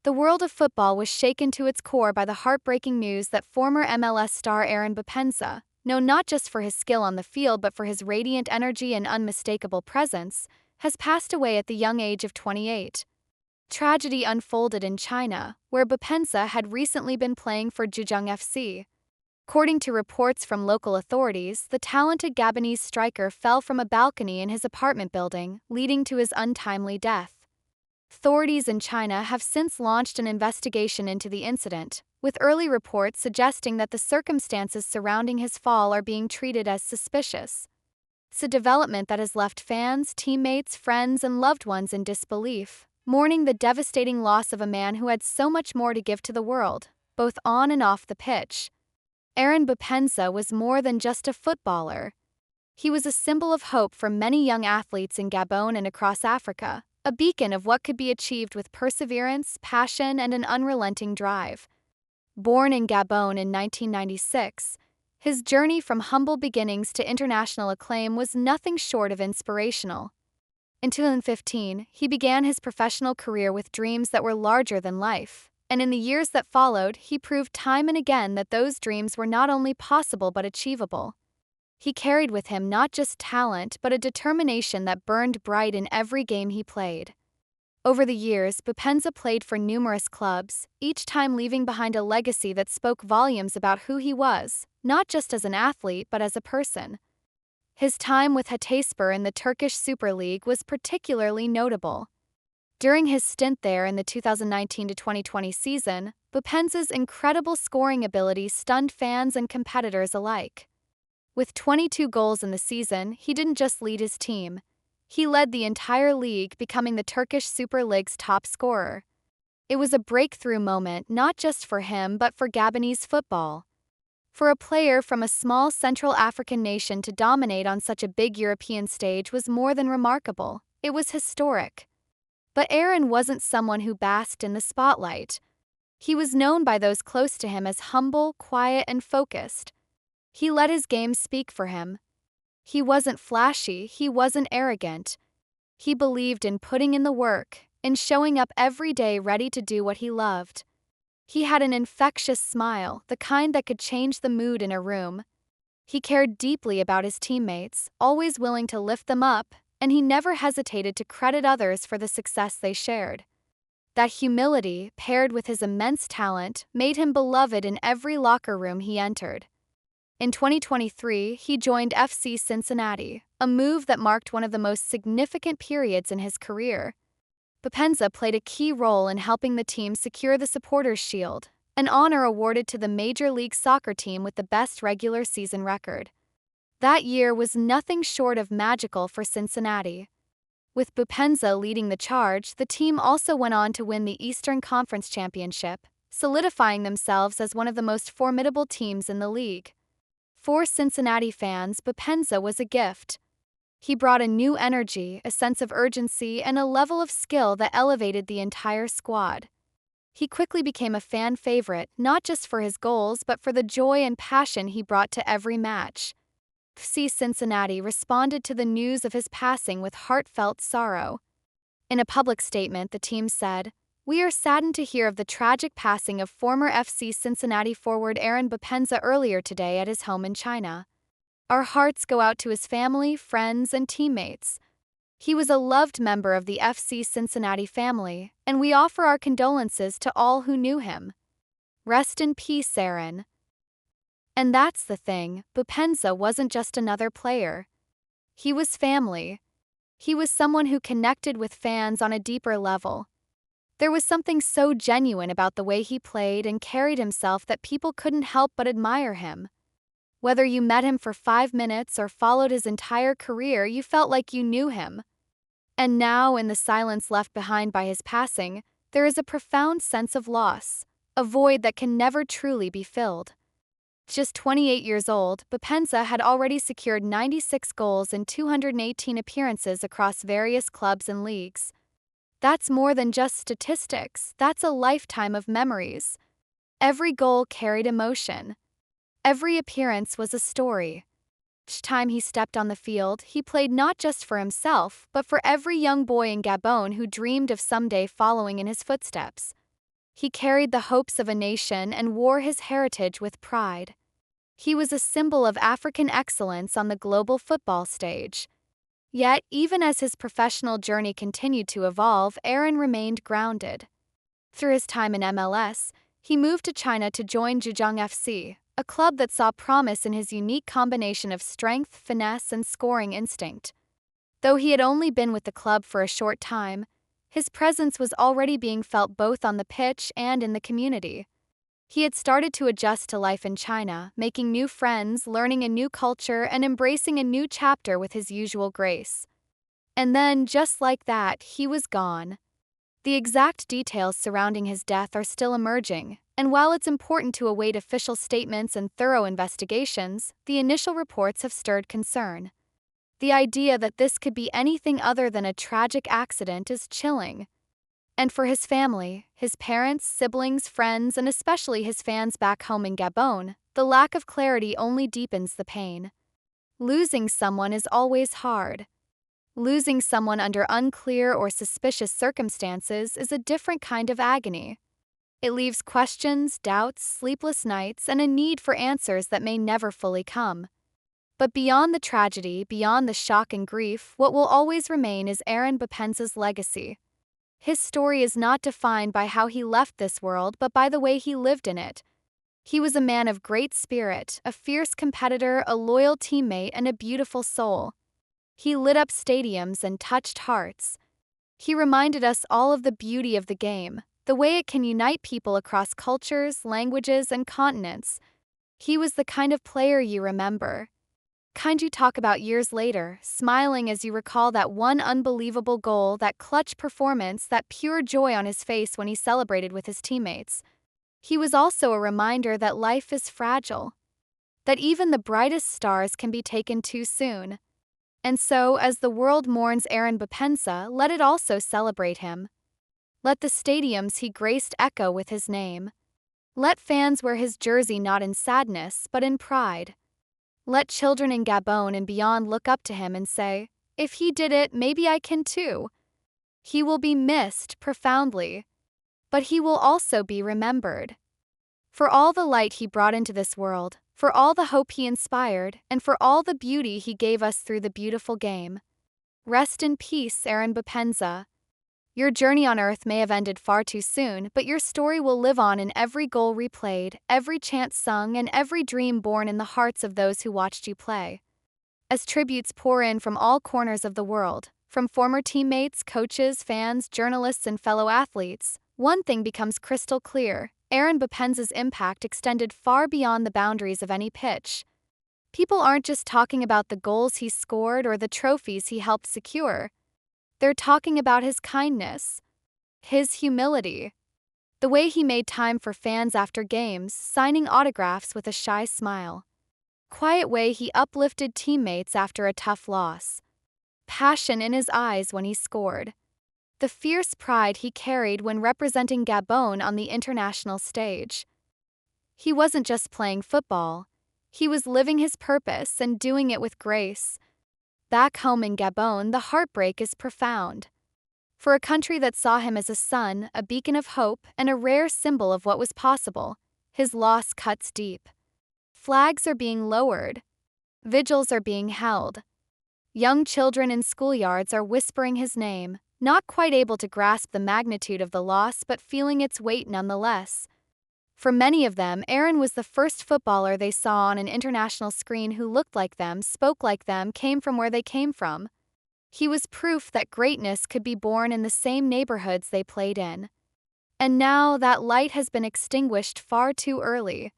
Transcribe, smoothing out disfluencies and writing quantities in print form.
The world of football was shaken to its core by the heartbreaking news that former MLS star Aaron Boupendza, known not just for his skill on the field but for his radiant energy and unmistakable presence, has passed away at the young age of 28. Tragedy unfolded in China, where Boupendza had recently been playing for Zhejiang FC. According to reports from local authorities, the talented Gabonese striker fell from a balcony in his apartment building, leading to his untimely death. Authorities in China have since launched an investigation into the incident, with early reports suggesting that the circumstances surrounding his fall are being treated as suspicious. It's a development that has left fans, teammates, friends, and loved ones in disbelief, mourning the devastating loss of a man who had so much more to give to the world, both on and off the pitch. Aaron Boupendza was more than just a footballer. He was a symbol of hope for many young athletes in Gabon and across Africa, a beacon of what could be achieved with perseverance, passion, and an unrelenting drive. Born in Gabon in 1996, his journey from humble beginnings to international acclaim was nothing short of inspirational. In 2015, he began his professional career with dreams that were larger than life, and in the years that followed, he proved time and again that those dreams were not only possible but achievable. He carried with him not just talent but a determination that burned bright in every game he played. Over the years, Boupendza played for numerous clubs, each time leaving behind a legacy that spoke volumes about who he was, not just as an athlete but as a person. His time with Hatayspor in the Turkish Super League was particularly notable. During his stint there in the 2019-2020 season, Boupendza's incredible scoring ability stunned fans and competitors alike. With 22 goals in the season, he didn't just lead his team. He led the entire league, becoming the Turkish Super League's top scorer. It was a breakthrough moment not just for him but for Gabonese football. For a player from a small Central African nation to dominate on such a big European stage was more than remarkable, it was historic. But Aaron wasn't someone who basked in the spotlight. He was known by those close to him as humble, quiet, and focused. He let his game speak for him. He wasn't flashy, he wasn't arrogant. He believed in putting in the work, in showing up every day ready to do what he loved. He had an infectious smile, the kind that could change the mood in a room. He cared deeply about his teammates, always willing to lift them up, and he never hesitated to credit others for the success they shared. That humility, paired with his immense talent, made him beloved in every locker room he entered. In 2023, he joined FC Cincinnati, a move that marked one of the most significant periods in his career. Boupendza played a key role in helping the team secure the Supporters' Shield, an honor awarded to the Major League Soccer team with the best regular season record. That year was nothing short of magical for Cincinnati. With Boupendza leading the charge, the team also went on to win the Eastern Conference Championship, solidifying themselves as one of the most formidable teams in the league. For Cincinnati fans, Boupendza was a gift. He brought a new energy, a sense of urgency, and a level of skill that elevated the entire squad. He quickly became a fan favorite, not just for his goals but for the joy and passion he brought to every match. FC Cincinnati responded to the news of his passing with heartfelt sorrow. In a public statement, the team said, "We are saddened to hear of the tragic passing of former FC Cincinnati forward Aaron Boupendza earlier today at his home in China. Our hearts go out to his family, friends, and teammates. He was a loved member of the FC Cincinnati family, and we offer our condolences to all who knew him. Rest in peace, Aaron." And that's the thing, Boupendza wasn't just another player. He was family. He was someone who connected with fans on a deeper level. There was something so genuine about the way he played and carried himself that people couldn't help but admire him. Whether you met him for 5 minutes or followed his entire career, you felt like you knew him. And now, in the silence left behind by his passing, there is a profound sense of loss, a void that can never truly be filled. Just 28 years old, Boupendza had already secured 96 goals in 218 appearances across various clubs and leagues. That's more than just statistics, that's a lifetime of memories. Every goal carried emotion. Every appearance was a story. Each time he stepped on the field, he played not just for himself, but for every young boy in Gabon who dreamed of someday following in his footsteps. He carried the hopes of a nation and wore his heritage with pride. He was a symbol of African excellence on the global football stage. Yet, even as his professional journey continued to evolve, Aaron remained grounded. Through his time in MLS, he moved to China to join Zhejiang FC, a club that saw promise in his unique combination of strength, finesse, and scoring instinct. Though he had only been with the club for a short time, his presence was already being felt both on the pitch and in the community. He had started to adjust to life in China, making new friends, learning a new culture, and embracing a new chapter with his usual grace. And then, just like that, he was gone. The exact details surrounding his death are still emerging, and while it's important to await official statements and thorough investigations, the initial reports have stirred concern. The idea that this could be anything other than a tragic accident is chilling. And for his family, his parents, siblings, friends, and especially his fans back home in Gabon, the lack of clarity only deepens the pain. Losing someone is always hard. Losing someone under unclear or suspicious circumstances is a different kind of agony. It leaves questions, doubts, sleepless nights, and a need for answers that may never fully come. But beyond the tragedy, beyond the shock and grief, what will always remain is Aaron Boupendza's legacy. His story is not defined by how he left this world, but by the way he lived in it. He was a man of great spirit, a fierce competitor, a loyal teammate, and a beautiful soul. He lit up stadiums and touched hearts. He reminded us all of the beauty of the game, the way it can unite people across cultures, languages, and continents. He was the kind of player you remember. Kind you talk about years later, smiling as you recall that one unbelievable goal, that clutch performance, that pure joy on his face when he celebrated with his teammates. He was also a reminder that life is fragile, that even the brightest stars can be taken too soon. And so, as the world mourns Aaron Boupendza, let it also celebrate him. Let the stadiums he graced echo with his name. Let fans wear his jersey not in sadness, but in pride. Let children in Gabon and beyond look up to him and say, if he did it, maybe I can too. He will be missed profoundly, but he will also be remembered. For all the light he brought into this world, for all the hope he inspired, and for all the beauty he gave us through the beautiful game. Rest in peace, Aaron Boupendza. Your journey on Earth may have ended far too soon, but your story will live on in every goal replayed, every chant sung, and every dream born in the hearts of those who watched you play. As tributes pour in from all corners of the world, from former teammates, coaches, fans, journalists, and fellow athletes, one thing becomes crystal clear: Aaron Boupendza's impact extended far beyond the boundaries of any pitch. People aren't just talking about the goals he scored or the trophies he helped secure. They're talking about his kindness, his humility, the way he made time for fans after games, signing autographs with a shy smile, quiet way he uplifted teammates after a tough loss, passion in his eyes when he scored, the fierce pride he carried when representing Gabon on the international stage. He wasn't just playing football, he was living his purpose and doing it with grace. Back home in Gabon, the heartbreak is profound. For a country that saw him as a son, a beacon of hope, and a rare symbol of what was possible, his loss cuts deep. Flags are being lowered. Vigils are being held. Young children in schoolyards are whispering his name, not quite able to grasp the magnitude of the loss but feeling its weight nonetheless. For many of them, Aaron was the first footballer they saw on an international screen who looked like them, spoke like them, came from where they came from. He was proof that greatness could be born in the same neighborhoods they played in. And now that light has been extinguished far too early.